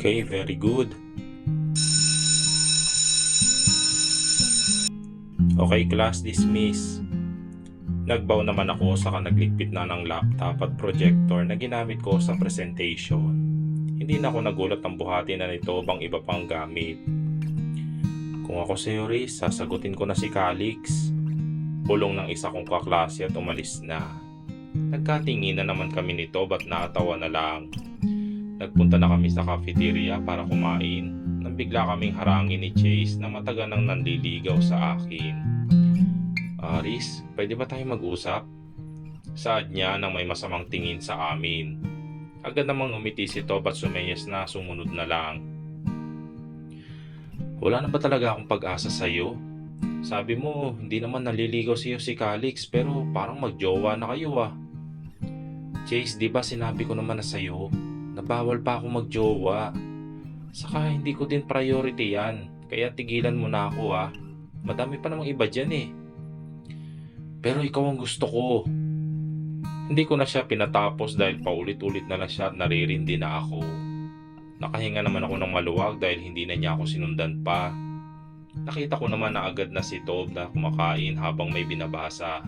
Okay, very good. Okay, class dismiss. Nagbow naman ako saka nagligpit na ng laptop at projector na ginamit ko sa presentation. Hindi na ako nagulat ng buhati na nito bang iba pang gamit. Kung ako si Riz, sasagutin ko na si Calix. Bulong ng isa kong kaklase at umalis na. Nagkatingin na naman kami nito ba't nakatawa na lang. Nagpunta na kami sa cafeteria para kumain nang bigla kaming harangin ni Chase na matagal nang nanliligaw sa akin. Riz, pwede ba tayo mag-usap? Saad niya nang may masamang tingin sa amin. Agad namang umiti si Tob at sumeyes na sumunod na lang. Wala na ba talaga akong pag-asa sa'yo? Sabi mo, hindi naman naliligaw sa'yo si Calix pero parang magjowa na kayo ah. Chase, di ba sinabi ko naman na sa'yo na bawal pa ako magjowa? Saka hindi ko din priority yan, kaya tigilan mo na ako ah. Madami pa namang iba dyan eh. Pero ikaw ang gusto ko. Hindi ko na siya pinatapos dahil paulit-ulit na lang siya at naririndi na ako. Nakahinga naman ako ng maluwag dahil hindi na niya ako sinundan pa. Nakita ko naman na agad na si Tob na kumakain habang may binabasa.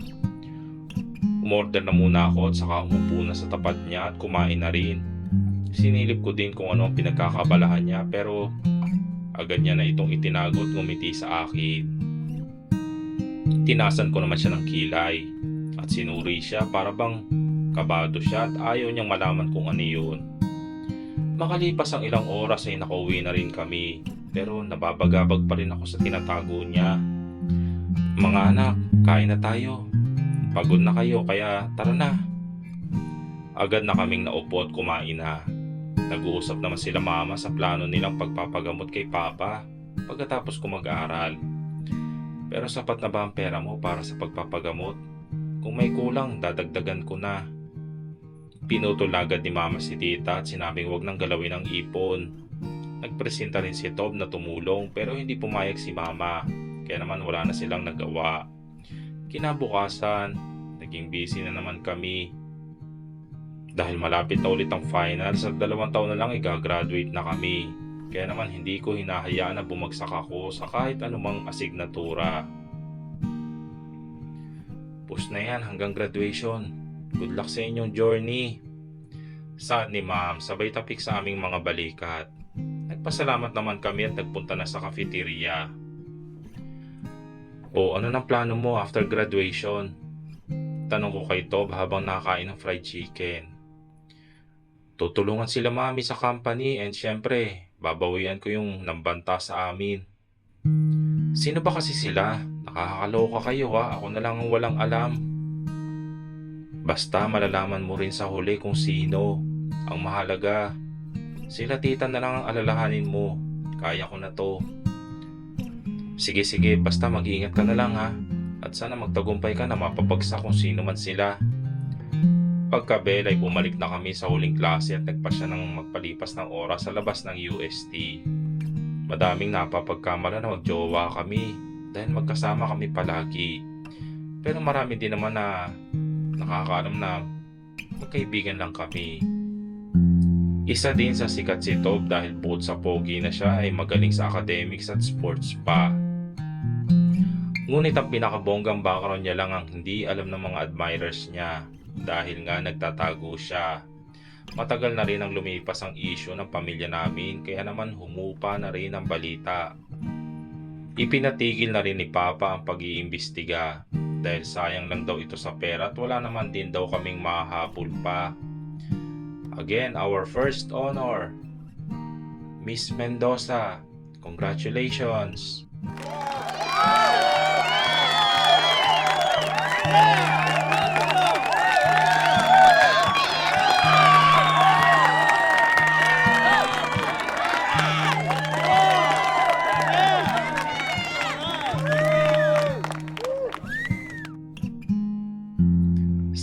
Umorder na muna ako at saka umupo na sa tapat niya at kumain na rin. Sinilip ko din kung ano ang pinagkakabalahan niya pero agad niya na itong itinago at ngumiti sa akin. Tinasan ko naman siya ng kilay at sinuri siya para bang kabado siya at ayaw niyang malaman kung ano yun. Makalipas ang ilang oras ay nakauwi na rin kami pero nababagabag pa rin ako sa tinatago niya. Mga anak, kain na tayo. Pagod na kayo kaya tara na. Agad na kaming naupo at kumain na. Nag-uusap naman sila mama sa plano nilang pagpapagamot kay papa pagkatapos ko mag-aaral. Pero sapat na ba ang pera mo para sa pagpapagamot? Kung may kulang, dadagdagan ko na. Pinutol agad ni mama si tita at sinabing wag nang galawin ang ipon. Nagpresenta rin si Tob na tumulong pero hindi pumayag si mama. Kaya naman wala na silang nagawa. Kinabukasan, naging busy na naman kami. Dahil malapit na ulit ang finals at 2 taon na lang i-graduate na kami. Kaya naman hindi ko hinahayaan na bumagsak ako sa kahit anumang asignatura. Push na yan hanggang graduation. Good luck sa inyong journey. Saad ni ma'am sabay tapik sa aming mga balikat. Nagpasalamat naman kami at nagpunta na sa cafeteria. O ano nang plano mo after graduation? Tanong ko kay Tob habang nakakain ng fried chicken. Tutulungan sila mami sa company and syempre babawian ko yung nambanta sa amin. Sino ba kasi sila? Nakakaloka kayo ha, ako na lang ang walang alam. Basta malalaman mo rin sa huli kung sino. Ang mahalaga, sila tita na lang ang alalahanin mo. Kaya ko na to. Sige, basta mag-iingat ka na lang ha. At sana magtagumpay ka na mapapagsak kung sino man sila. Pagkabel ay bumalik na kami sa huling klase at nagpasya ng magpalipas ng oras sa labas ng UST. Madaming napapagkamala na magjowa kami dahil magkasama kami palagi. Pero marami din naman na nakakaalam na magkaibigan lang kami. Isa din sa sikat si Tob dahil bukod sa pogi na siya ay magaling sa academics at sports pa. Ngunit ang pinakabonggang background niya lang ang hindi alam ng mga admirers niya. Dahil nga nagtatago siya. Matagal na rin ang lumipas ang issue ng pamilya namin kaya naman humupa na rin ang balita. Ipinatigil na rin ni Papa ang pag-iimbestiga dahil sayang lang daw ito sa pera at wala naman din daw kaming mahahabol pa. Again, our first honor, Miss Mendoza. Congratulations!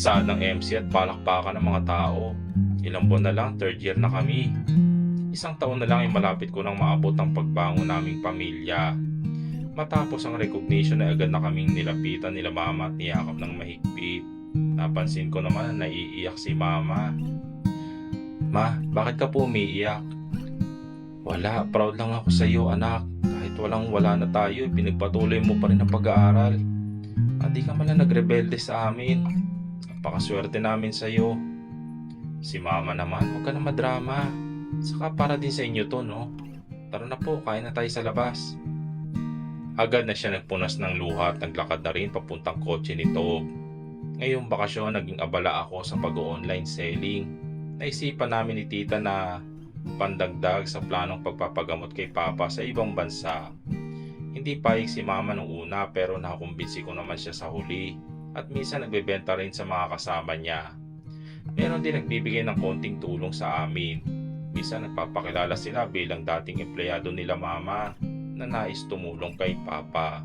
Saan ng MC at palakpakan ng mga tao. Ilang buwan na lang, 3rd year na kami. 1 taon na lang ay malapit ko nang maabot ang pagbangon naming pamilya. Matapos ang recognition ay agad na kaming nilapitan nila mama at niyakap ng mahigpit. Napansin ko naman na naiiyak si mama. Ma, bakit ka po umiiyak? Wala, proud lang ako sa iyo anak. Kahit wala na tayo, pinagpatuloy mo pa rin ang pag-aaral. Hindi ka man lang nagrebelde sa amin. Napakaswerte namin sa iyo. Si mama naman, huwag ka na madrama. Saka para din sa inyo to, no? Tara na po, kain na tayo sa labas. Agad na siya nagpunas ng luha at naglakad na rin papuntang kotse ni Tob. Ngayong bakasyon, naging abala ako sa pag-online selling. Naisipan namin ni tita na pandagdag sa planong pagpapagamot kay papa sa ibang bansa. Hindi payag si mama nung una pero nakakumbinsi ko naman siya sa huli at minsan nagbebenta rin sa mga kasama niya. Meron din nagbibigay ng konting tulong sa amin. Minsan nagpapakilala sila bilang dating empleyado nila mama na nais tumulong kay papa.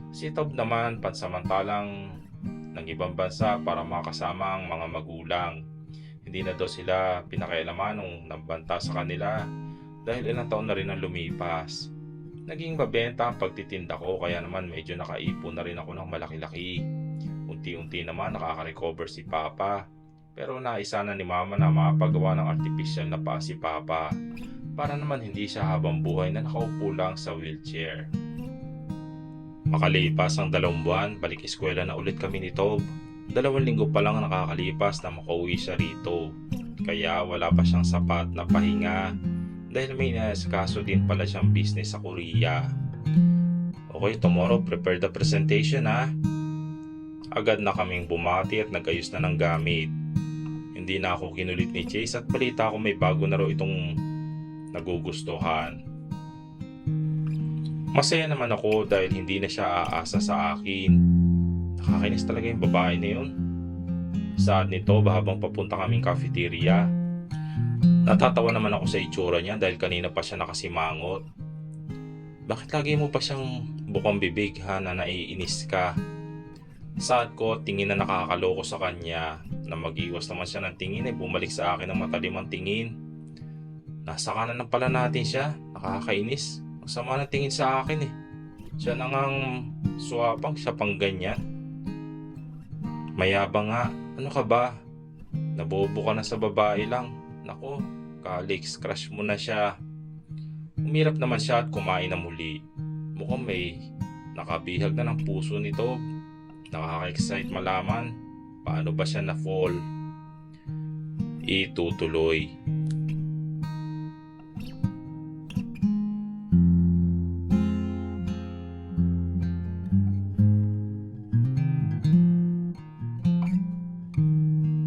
Si Tob naman pansamantalang ng ibang bansa para makasama ang mga magulang. Hindi na daw sila pinakialaman nung nabanta sa kanila dahil ilang taon na rin ang lumipas. Naging mabenta ang pagtitinda ko kaya naman medyo nakaipon na rin ako ng malaki-laki. Unti-unti naman nakaka-recover si papa pero naisa na ni mama na makapagawa ng artificial na paa si papa para naman hindi siya habang buhay na nakaupo lang sa wheelchair. Makalipas ang 2 buwan, balik eskwela na ulit kami ni Tob. 2 linggo pa lang nakakalipas na makauwi siya rito. Kaya wala pa siyang sapat na pahinga dahil may inaasikaso din pala siyang business sa Korea. Okay, tomorrow prepare the presentation ha. Agad na kaming bumati at nag-ayos na ng gamit. Hindi na ako kinulit ni Chase at balita ko may bago na raw itong nagugustuhan. Masaya naman ako dahil hindi na siya aasa sa akin. Nakakainis talaga yung babae na yun. Saad nito habang papunta kaming cafeteria. Natatawa naman ako sa itsura niya dahil kanina pa siya nakasimangot. Bakit lagi mo pa siyang bukang bibig ha na naiinis ka? Saad ko tingin na nakakaloko sa kanya na mag-iwas naman siya ng tingin ay bumalik sa akin ng matalimang tingin. Nasa kanan na pala natin siya, nakakainis. Ang sama ng tingin sa akin eh. Siya na ngang swapang siya pang ganyan. Mayabang nga, ano ka ba? Nabobo ka na sa babae lang. Nako, Calix, crush mo na siya. Umirap naman siya at kumain na muli. Mukhang may nakabihag na ng puso nito. Nakaka-excite malaman paano ba siya na-fall. Itutuloy.